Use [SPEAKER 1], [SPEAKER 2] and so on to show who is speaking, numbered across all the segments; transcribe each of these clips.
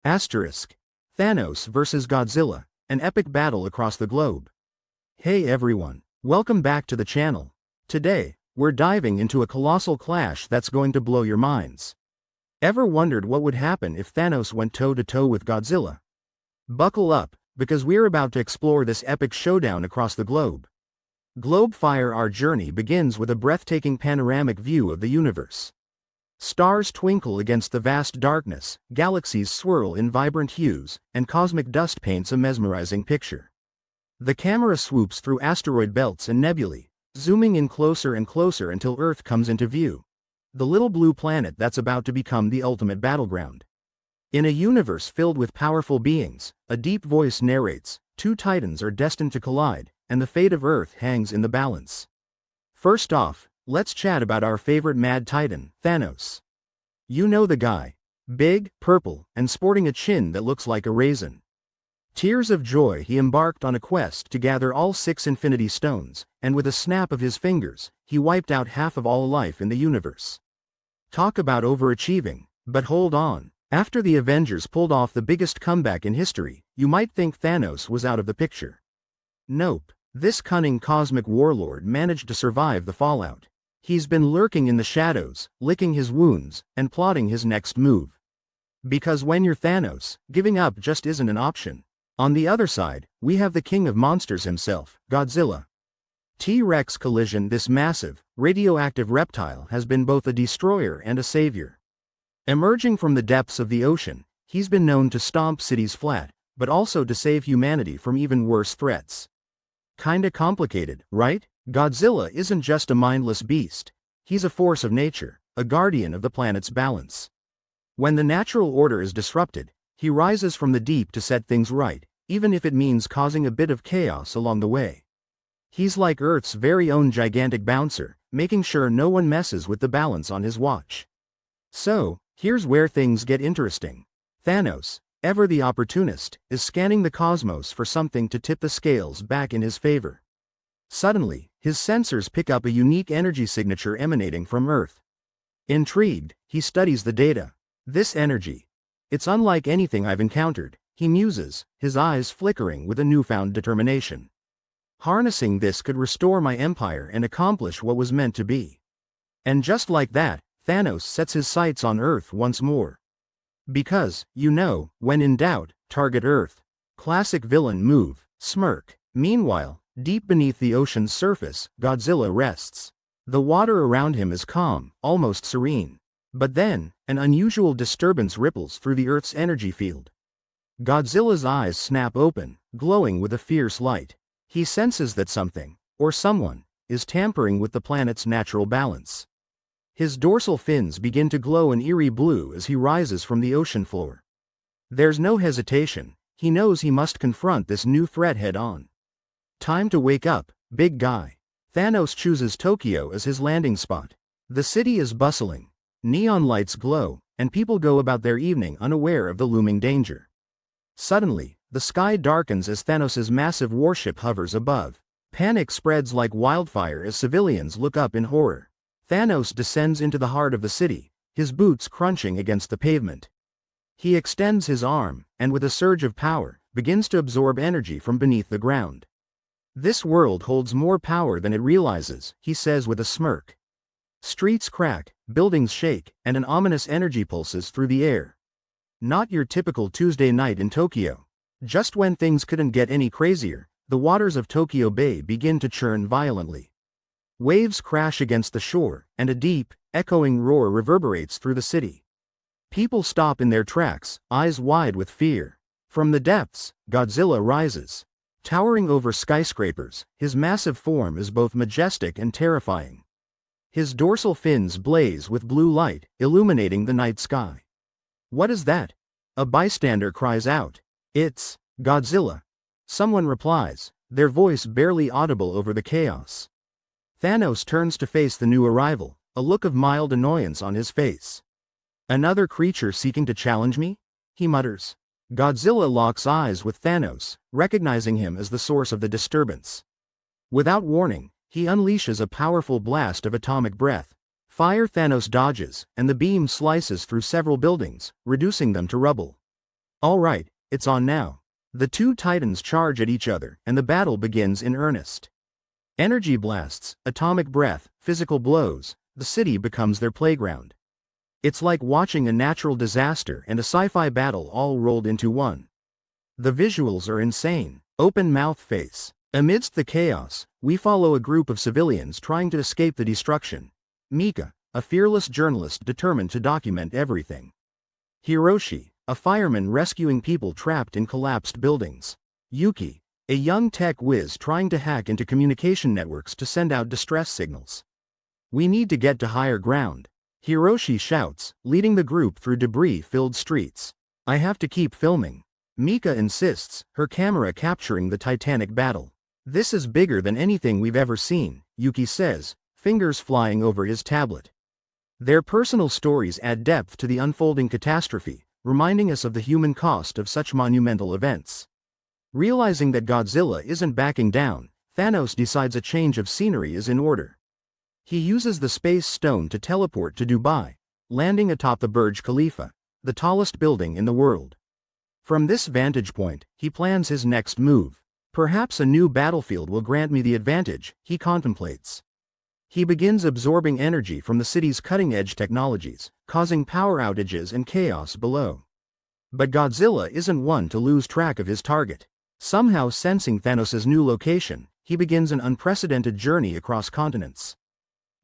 [SPEAKER 1] Asterisk. Thanos vs. Godzilla, an epic battle across the globe. Hey everyone, welcome back to the channel. Today, we're diving into a colossal clash that's going to blow your minds. Ever wondered what would happen if Thanos went toe-to-toe with Godzilla? Buckle up, because we're about to explore this epic showdown across the globe. Globefire. Our journey begins with a breathtaking panoramic view of the universe. Stars twinkle against the vast darkness, galaxies swirl in vibrant hues, and cosmic dust paints a mesmerizing picture. The camera swoops through asteroid belts and nebulae, zooming in closer and closer until Earth comes into view. The little blue planet that's about to become the ultimate battleground. In a universe filled with powerful beings, a deep voice narrates, two titans are destined to collide, and the fate of Earth hangs in the balance. First off, let's chat about our favorite mad titan, Thanos. You know the guy. Big, purple, and sporting a chin that looks like a raisin. Tears of joy, he embarked on a quest to gather all 6 Infinity Stones, and with a snap of his fingers, he wiped out half of all life in the universe. Talk about overachieving. But hold on. After the Avengers pulled off the biggest comeback in history, you might think Thanos was out of the picture. Nope. This cunning cosmic warlord managed to survive the fallout. He's been lurking in the shadows, licking his wounds, and plotting his next move. Because when you're Thanos, giving up just isn't an option. On the other side, we have the king of monsters himself, Godzilla. T-Rex collision. This massive, radioactive reptile has been both a destroyer and a savior. Emerging from the depths of the ocean, he's been known to stomp cities flat, but also to save humanity from even worse threats. Kinda complicated, right? Godzilla isn't just a mindless beast. He's a force of nature, a guardian of the planet's balance. When the natural order is disrupted, he rises from the deep to set things right, even if it means causing a bit of chaos along the way. He's like Earth's very own gigantic bouncer, making sure no one messes with the balance on his watch. So, here's where things get interesting. Thanos, ever the opportunist, is scanning the cosmos for something to tip the scales back in his favor. Suddenly, his sensors pick up a unique energy signature emanating from Earth. Intrigued, he studies the data. This energy. It's unlike anything I've encountered, he muses, his eyes flickering with a newfound determination. Harnessing this could restore my empire and accomplish what was meant to be. And just like that, Thanos sets his sights on Earth once more. Because, when in doubt, target Earth. Classic villain move, smirk. Meanwhile, deep beneath the ocean's surface, Godzilla rests. The water around him is calm, almost serene. But then, an unusual disturbance ripples through the Earth's energy field. Godzilla's eyes snap open, glowing with a fierce light. He senses that something, or someone, is tampering with the planet's natural balance. His dorsal fins begin to glow an eerie blue as he rises from the ocean floor. There's no hesitation. He knows he must confront this new threat head-on. Time to wake up, big guy. Thanos chooses Tokyo as his landing spot. The city is bustling. Neon lights glow, and people go about their evening unaware of the looming danger. Suddenly, the sky darkens as Thanos' massive warship hovers above. Panic spreads like wildfire as civilians look up in horror. Thanos descends into the heart of the city, his boots crunching against the pavement. He extends his arm, and with a surge of power, begins to absorb energy from beneath the ground. This world holds more power than it realizes, he says with a smirk. Streets crack, buildings shake, and an ominous energy pulses through the air. Not your typical Tuesday night in Tokyo. Just when things couldn't get any crazier, the waters of Tokyo Bay begin to churn violently. Waves crash against the shore, and a deep, echoing roar reverberates through the city. People stop in their tracks, eyes wide with fear. From the depths, Godzilla rises. Towering over skyscrapers, his massive form is both majestic and terrifying. His dorsal fins blaze with blue light, illuminating the night sky. What is that? A bystander cries out. It's Godzilla. Someone replies, their voice barely audible over the chaos. Thanos turns to face the new arrival, a look of mild annoyance on his face. Another creature seeking to challenge me? He mutters. Godzilla locks eyes with Thanos, recognizing him as the source of the disturbance. Without warning, he unleashes a powerful blast of atomic breath. Fire. Thanos dodges, and the beam slices through several buildings, reducing them to rubble. Alright, it's on now. The two titans charge at each other, and the battle begins in earnest. Energy blasts, atomic breath, physical blows, the city becomes their playground. It's like watching a natural disaster and a sci-fi battle all rolled into one. The visuals are insane. Open mouth face. Amidst the chaos, we follow a group of civilians trying to escape the destruction. Mika, a fearless journalist determined to document everything. Hiroshi, a fireman rescuing people trapped in collapsed buildings. Yuki, a young tech whiz trying to hack into communication networks to send out distress signals. We need to get to higher ground. Hiroshi shouts, leading the group through debris-filled streets. I have to keep filming. Mika insists, her camera capturing the titanic battle. This is bigger than anything we've ever seen, Yuki says, fingers flying over his tablet. Their personal stories add depth to the unfolding catastrophe, reminding us of the human cost of such monumental events. Realizing that Godzilla isn't backing down, Thanos decides a change of scenery is in order. He uses the space stone to teleport to Dubai, landing atop the Burj Khalifa, the tallest building in the world. From this vantage point, he plans his next move. Perhaps a new battlefield will grant me the advantage, he contemplates. He begins absorbing energy from the city's cutting-edge technologies, causing power outages and chaos below. But Godzilla isn't one to lose track of his target. Somehow sensing Thanos' new location, he begins an unprecedented journey across continents.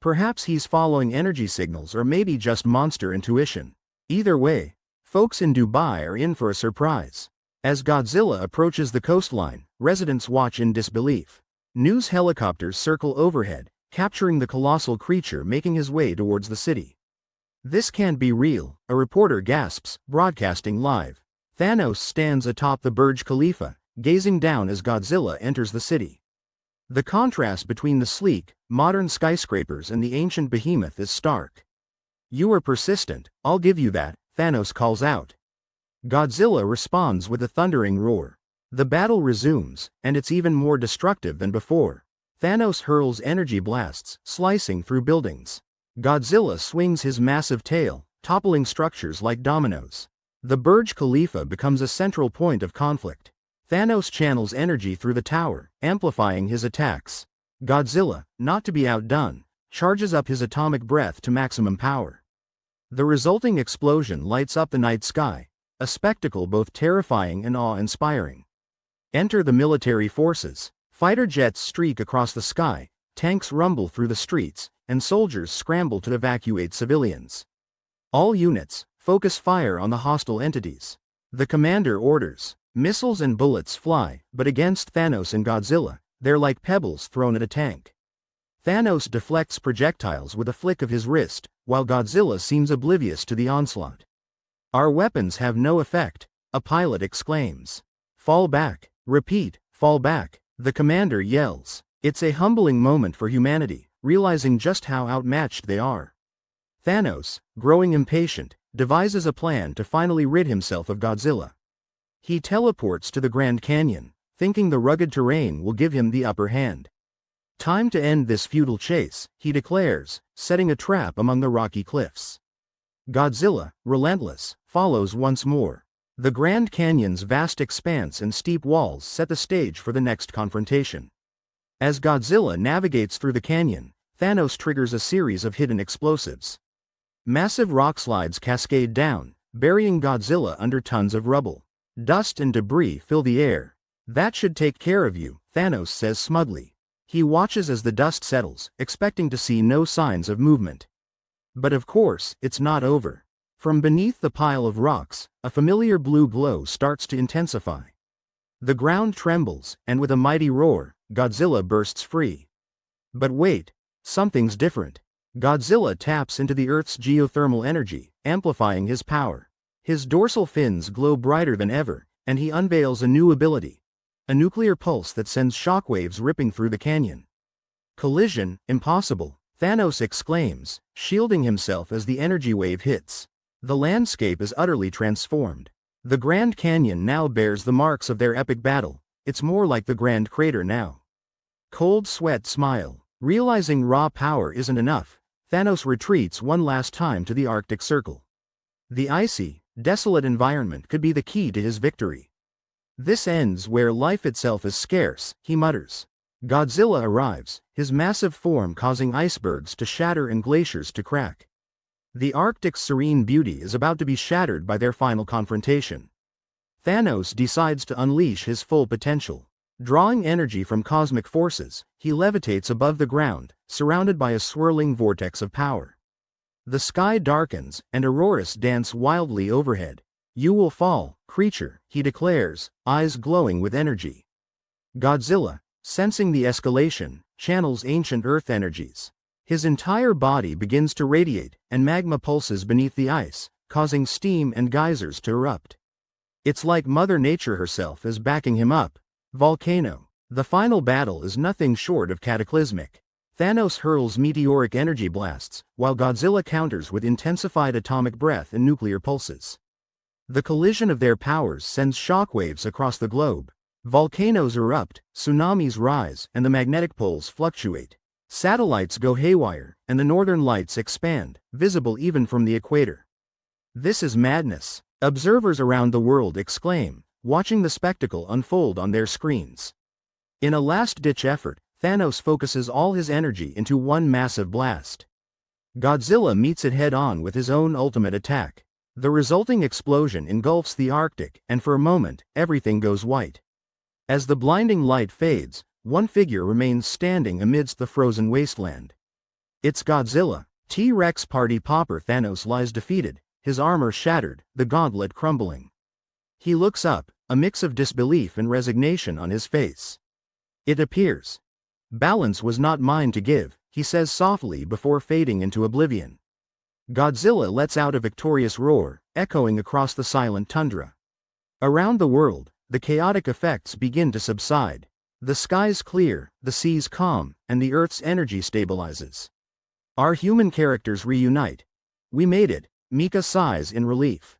[SPEAKER 1] Perhaps he's following energy signals or maybe just monster intuition. Either way, folks in Dubai are in for a surprise. As Godzilla approaches the coastline, residents watch in disbelief. News helicopters circle overhead, capturing the colossal creature making his way towards the city. This can't be real, a reporter gasps, broadcasting live. Thanos stands atop the Burj Khalifa, gazing down as Godzilla enters the city. The contrast between the sleek, modern skyscrapers and the ancient behemoth is stark. You are persistent, I'll give you that, Thanos calls out. Godzilla responds with a thundering roar. The battle resumes, and it's even more destructive than before. Thanos hurls energy blasts, slicing through buildings. Godzilla swings his massive tail, toppling structures like dominoes. The Burj Khalifa becomes a central point of conflict. Thanos channels energy through the tower, amplifying his attacks. Godzilla, not to be outdone, charges up his atomic breath to maximum power. The resulting explosion lights up the night sky, a spectacle both terrifying and awe-inspiring. Enter the military forces. Fighter jets streak across the sky, tanks rumble through the streets, and soldiers scramble to evacuate civilians. All units, focus fire on the hostile entities. The commander orders. Missiles and bullets fly, but against Thanos and Godzilla, they're like pebbles thrown at a tank. Thanos deflects projectiles with a flick of his wrist, while Godzilla seems oblivious to the onslaught. Our weapons have no effect, a pilot exclaims. Fall back, repeat, fall back, the commander yells. It's a humbling moment for humanity, realizing just how outmatched they are. Thanos, growing impatient, devises a plan to finally rid himself of Godzilla. He teleports to the Grand Canyon, thinking the rugged terrain will give him the upper hand. Time to end this futile chase, he declares, setting a trap among the rocky cliffs. Godzilla, relentless, follows once more. The Grand Canyon's vast expanse and steep walls set the stage for the next confrontation. As Godzilla navigates through the canyon, Thanos triggers a series of hidden explosives. Massive rock slides cascade down, burying Godzilla under tons of rubble. Dust and debris fill the air. That should take care of you, Thanos says smugly. He watches as the dust settles, expecting to see no signs of movement. But of course, it's not over. From beneath the pile of rocks, a familiar blue glow starts to intensify. The ground trembles, and with a mighty roar, Godzilla bursts free. But wait, something's different. Godzilla taps into the Earth's geothermal energy, amplifying his power. His dorsal fins glow brighter than ever, and he unveils a new ability. A nuclear pulse that sends shockwaves ripping through the canyon. Collision, impossible, Thanos exclaims, shielding himself as the energy wave hits. The landscape is utterly transformed. The Grand Canyon now bears the marks of their epic battle. It's more like the Grand Crater now. Cold sweat smile. Realizing raw power isn't enough, Thanos retreats one last time to the Arctic Circle. The icy, Desolate environment could be the key to his victory. This ends where life itself is scarce, he mutters. Godzilla arrives, his massive form causing icebergs to shatter and glaciers to crack. The Arctic's serene beauty is about to be shattered by their final confrontation. Thanos decides to unleash his full potential. Drawing energy from cosmic forces, he levitates above the ground, surrounded by a swirling vortex of power. The sky darkens, and auroras dance wildly overhead. "You will fall, creature," he declares, eyes glowing with energy. Godzilla, sensing the escalation, channels ancient earth energies. His entire body begins to radiate, and magma pulses beneath the ice, causing steam and geysers to erupt. It's like Mother Nature herself is backing him up. Volcano. The final battle is nothing short of cataclysmic. Thanos hurls meteoric energy blasts, while Godzilla counters with intensified atomic breath and nuclear pulses. The collision of their powers sends shockwaves across the globe. Volcanoes erupt, tsunamis rise, and the magnetic poles fluctuate. Satellites go haywire, and the northern lights expand, visible even from the equator. This is madness, observers around the world exclaim, watching the spectacle unfold on their screens. In a last-ditch effort, Thanos focuses all his energy into one massive blast. Godzilla meets it head-on with his own ultimate attack. The resulting explosion engulfs the Arctic, and for a moment, everything goes white. As the blinding light fades, one figure remains standing amidst the frozen wasteland. It's Godzilla. T-Rex party popper Thanos lies defeated, his armor shattered, the gauntlet crumbling. He looks up, a mix of disbelief and resignation on his face. It appears. "Balance was not mine to give," he says softly before fading into oblivion. Godzilla lets out a victorious roar, echoing across the silent tundra. Around the world, the chaotic effects begin to subside. The skies clear, the seas calm, and the Earth's energy stabilizes. Our human characters reunite. "We made it," Mika sighs in relief.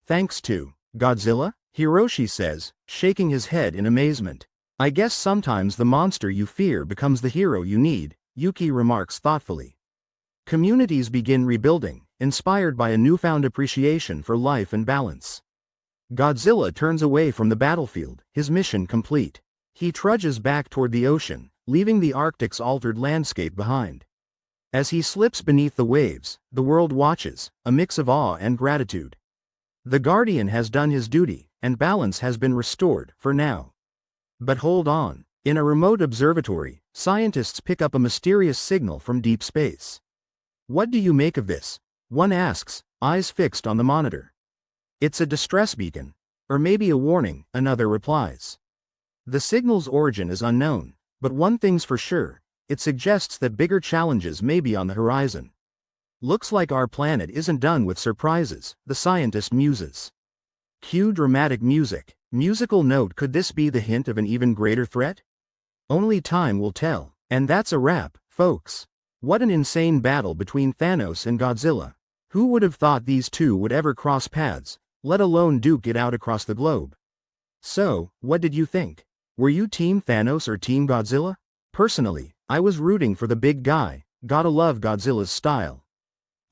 [SPEAKER 1] "Thanks to Godzilla?" Hiroshi says, shaking his head in amazement. "I guess sometimes the monster you fear becomes the hero you need," Yuki remarks thoughtfully. Communities begin rebuilding, inspired by a newfound appreciation for life and balance. Godzilla turns away from the battlefield, his mission complete. He trudges back toward the ocean, leaving the Arctic's altered landscape behind. As he slips beneath the waves, the world watches, a mix of awe and gratitude. The Guardian has done his duty, and balance has been restored, for now. But hold on. In a remote observatory, scientists pick up a mysterious signal from deep space. "What do you make of this?" one asks, eyes fixed on the monitor. "It's a distress beacon. Or maybe a warning," another replies. The signal's origin is unknown, but one thing's for sure, it suggests that bigger challenges may be on the horizon. "Looks like our planet isn't done with surprises," the scientist muses. Cue dramatic music. Musical note. Could this be the hint of an even greater threat? Only time will tell. And that's a wrap, folks. What an insane battle between Thanos and Godzilla. Who would have thought these two would ever cross paths, let alone duke it out across the globe? So, what did you think? Were you Team Thanos or Team Godzilla? Personally, I was rooting for the big guy. Gotta love Godzilla's style.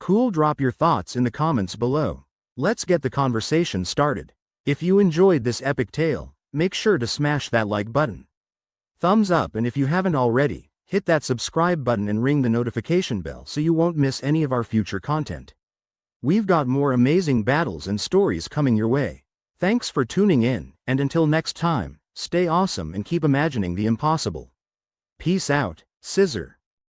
[SPEAKER 1] Cool. Drop your thoughts in the comments below. Let's get the conversation started. If you enjoyed this epic tale, make sure to smash that like button. Thumbs up, and if you haven't already, hit that subscribe button and ring the notification bell so you won't miss any of our future content. We've got more amazing battles and stories coming your way. Thanks for tuning in, and until next time, stay awesome and keep imagining the impossible. Peace out, Scissor.